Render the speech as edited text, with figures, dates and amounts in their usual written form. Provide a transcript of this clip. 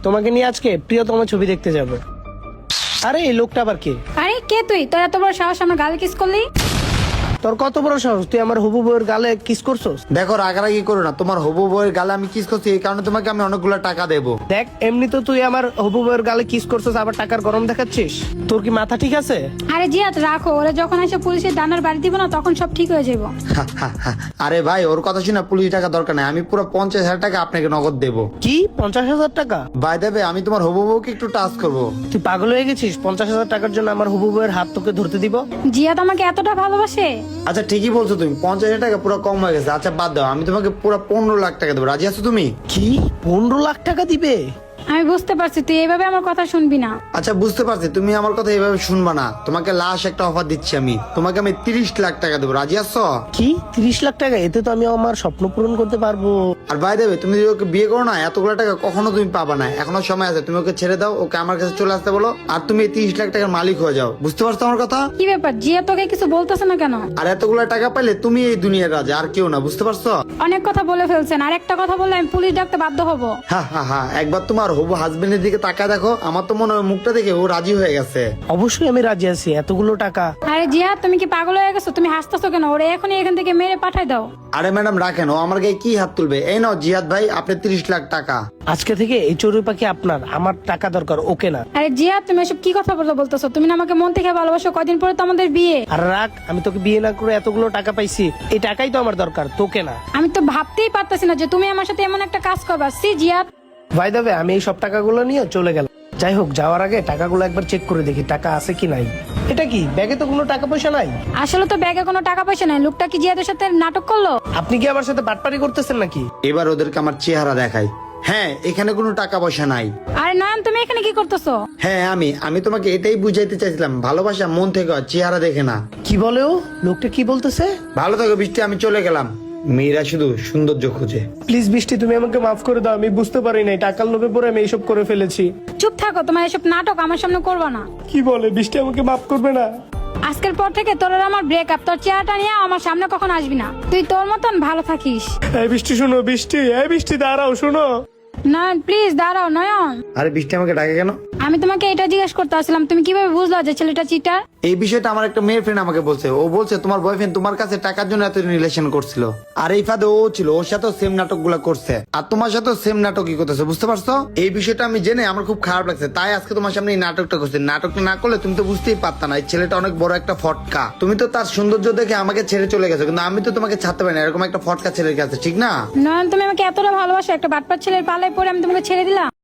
তোমাকে নিয়ে আজকে প্রিয়তম ছবি দেখতে যাব। আরে এই লোকটা আবার কে? আরে কে তুই? তোর এত বড় সাহস আমার গালে কিস করলি? তোর কত বড় সাহস, তুই আমার হবু বউয়ের গালে কিস করছস? দেখো রাগারাগি করো না, তোমার হবু বউয়ের গালে আমি কিস করছি এই কারণে তোমাকে আমি অনেকগুলো টাকা দেবো। দেখ, এমনি তো তুই আমার হবু বউয়ের গালে কিস করছস, আবার টাকার গরম দেখাচ্ছিস। তোর কি মাথা ঠিক আছে? আরে জিয়াদ রাখো, ওরা যখন এসে পুলিশের দানার বাড়ি দিব না তখন সব ঠিক হয়ে যাবো। আরে ভাই ওর কথা শুনে পুলিশ টাকা দরকার নাই, আমি পুরো 50,000 টাকা আপনাকে নগদ দেবো। কি 50,000 টাকা? ভাই দেবে, আমি তোমার হবু বউকে একটু টাচ করবো। তুই পাগল হয়ে গেছিস? 50,000 টাকার জন্য আমার হবু বউয়ের হাত তোকে ধরতে দিব? জিয়াদ আমাকে এতটা ভালোবাসে? আচ্ছা ঠিকই বলছো তুমি, 50,000 টাকা পুরো কম হয়ে গেছে। আচ্ছা বাদ দাও, আমি তোমাকে পুরো 15 লাখ টাকা দেবো, রাজি আছো তুমি? কি 15 লাখ টাকা দিবে? আমি বুঝতে পারছি তুই এইভাবে আমার কথা শুনবি না। আচ্ছা বুঝতে পারছি, তুমি আমার কথা এইভাবে শুনবা না। তোমাকে লাশ একটা অফার দিচ্ছি আমি, তোমাকে আমি 30 লাখ টাকা দেবো, রাজি আছো? কি 30 লাখ টাকা? এতে তো আমি আমার স্বপ্ন পূরণ করতে পারবো। আর ভাই দেবে, তুমি যদি ওকে বিয়ে করো না, এতগুলো টাকা কখনো তুমি পাবা না। এখনো সময় আছে, তুমি ওকে ছেড়ে দাও, ওকে আমার কাছে চলে আসতে বলো, আর তুমি এই 30 লাখ টাকার মালিক হয়ে যাও। বুঝতে পারছো আমার কথা? কি ব্যাপার, জিয়াদ তোকে কিছু বলতেছে না কেন? আর এতগুলো টাকা পাইলে তুমি এই দুনিয়ার রাজা, আর কেউ না। বুঝতে পারছো? অনেক কথা বলে ফেলছেন, আর একটা কথা বললে আমি পুলিশ ডাকতে বাধ্য হব। হ্যাঁ, একবার তোমার হবু হাজবেন্ডের দিকে তাকা দেখো, আমার তো মনে হয় মুখটা দেখে ও রাজি হয়ে গেছে। অবশ্যই আমি রাজি আছি, এতগুলো টাকা। আরে জিয়াদ তুমি কি পাগল হয়ে গেছো? তুমি হাসতেছো কেন? ওরে এখনই এখান থেকে মেরে পাঠাই দাও। আরে ম্যাডাম রাখেন, ও আমার গায়ে কি হাত তুলবে? এই নাও জিয়াদ ভাই, আপনি 30 লাখ টাকা। আজকে থেকে এই চড়ুই পাখি আপনার, আমার টাকা দরকার, ওকে না। আরে জিয়াদ তুমি এসব কি কথা বলতেছো? তুমি না আমাকে মন থেকে ভালোবাসো, কয়দিন পরে তো আমাদের বিয়ে। আর রাখ, আমি তোকে বিয়ে না করে এতগুলো টাকা পাইছি, এই টাকাই তো আমার দরকার, তোকে না। আমি তো ভাবতেই পারতেছি না যে তুমি আমার সাথে এমন একটা কাজ করবা। সি জিয়াদ। ভাই দেবে, আমি এই সব টাকাগুলো নিয়ে চলে গেলাম। যাই হোক, যাওয়ার আগে টাকাগুলো একবার চেক করে দেখি টাকা আছে কি নাই। এটা কি ব্যাগে তো কোনো টাকা পয়সা নাই? আসলে তো ব্যাগে কোনো টাকা পয়সা নাই। লোকটা কি জিয়াদের সাথে নাটক করলো? আপনি কি আমার সাথে বাটপারি করতেছেন নাকি? এবার ওদেরকে আমার চেহারা দেখাই। হ্যাঁ, এখানে কোনো টাকা পয়সা নাই। আরে নয়ন তুমি এখানে কি করতেছো? হ্যাঁ আমি তোমাকে এটাই বুঝাইতে চাইছিলাম, ভালোবাসা মন থেকে হয়, চেহারা দেখে না। কি বলে ও? লোকটা কি বলতেছে? ভালো থাকো বৃষ্টি, আমি চলে গেলাম। মেয়েরা শুধু সৌন্দর্য খোঁজে। প্লিজ বৃষ্টি, তুমি আমাকে মাফ করে দাও, আমি বুঝতে পারি নাই, টাকার লোভে পরে আমি এইসব করে ফেলেছি। চুপ থাকো, তোমার এসব নাটক আমার সামনে করবা না। কি বলে বৃষ্টি, আমাকে মাফ করবে না? আজকের পর থেকে তোর আর আমার ব্রেকআপ। তোর চেহারাটা নিয়ে আমার সামনে কখন আসবি না। তুই তোর মতন ভালো থাকিস। এই বৃষ্টি শোনো, বৃষ্টি, এই বৃষ্টি দাঁড়াও, শোনো। নয়ন প্লিজ দাঁড়াও। নয়ন আরে বৃষ্টি আমাকে ডাকে কেন? আমি তোমাকে এটা জিজ্ঞেস করতে আসলাম, তুমি কিভাবে বুঝলা যে ছেলেটা চিটার? এই বিষয়টা আমার একটা মেয়ের ফ্রেন্ড আমাকে বলছে। ও বলছে তোমার বয়ফ্রেন্ড তোমার কাছে টাকার জন্য এত রিলেশন করছিল, আর এই ফাঁদে ও ছিল, ওর সাথেও সেম নাটক গুলা করছে, আর তোমার সাথেও সেম নাটকই করতেছে। বুঝতে পারছো? এই বিষয়টা আমি জেনে আমার খুব খারাপ লাগছে, তাই আজকে তোমার সামনে এই নাটকটা করছি। নাটকটা না করলে তুমি তো বুঝতেই পারতা না এই ছেলেটা অনেক বড় একটা ফটকা। তুমি তো তার সৌন্দর্য দেখে আমাকে ছেড়ে চলে গেছো, কিন্তু আমি তো তোমাকে ছাড়তে পারি না এরকম একটা ফটকা ছেলের কাছে, ঠিক না? নয়ন তুমি আমাকে এতটা ভালোবাসো, একটা বাটপার ছেলের পাল্লায় পড়ে আমি তোমাকে ছেড়ে দিলাম?